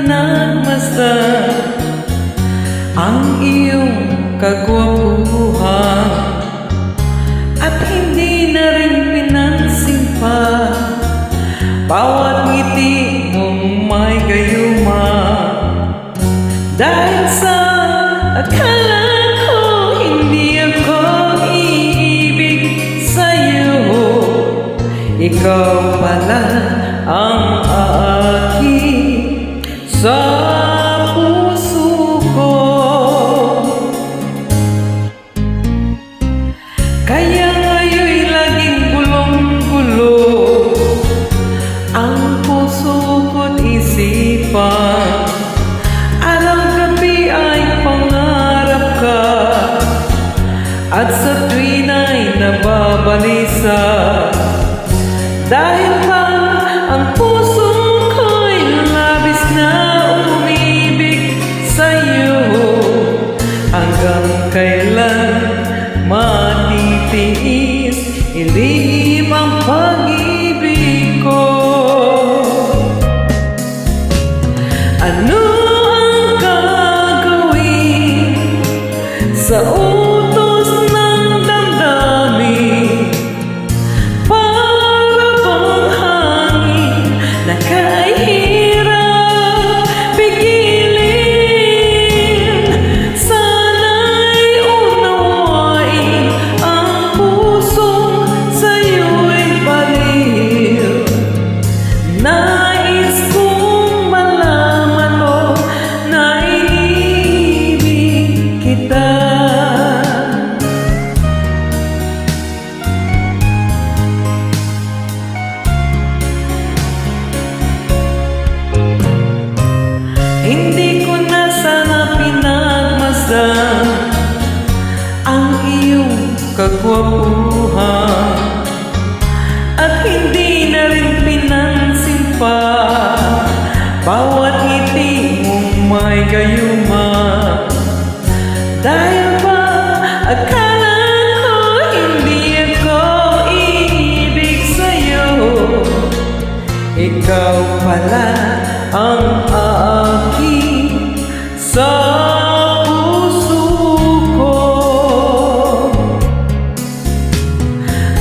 pinagmasdan ang iyong kagwapuhan, at hindi na rin pinansin pa bawat ngiti mong may gayuma. Dahil sa akala ko hindi ako iibig sa'yo, ikaw pala ang aaki sa puso ko. Kaya ngayon'y laging gulong-gulo ang puso ko't isipan. Araw-gabi ay pangarap ka, at sa tuwin ay nababalisa. Dahil ba ang puso ko'y labis na umibig sa'yo, hanggang kailan matitiis ilihim ang pag-ibig ko? Ano ang gagawin sa utos ng damdamin? Para bang hangin na kahirap pigilin? Sana'y unawain ang pusong sa'yo'y baliw. Nais kong malaman mo na iniibig kita. Hindi ko na sana pinagmasdan ang iyong kagwapuhan, at hindi na rin pinansin pa bawat ngiti mong may gayuma. Dahil ba akala ko hindi ako iibig sa'yo, ikaw pala ang aaki sa puso ko.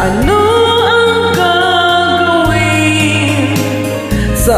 Ano ang gagawin sa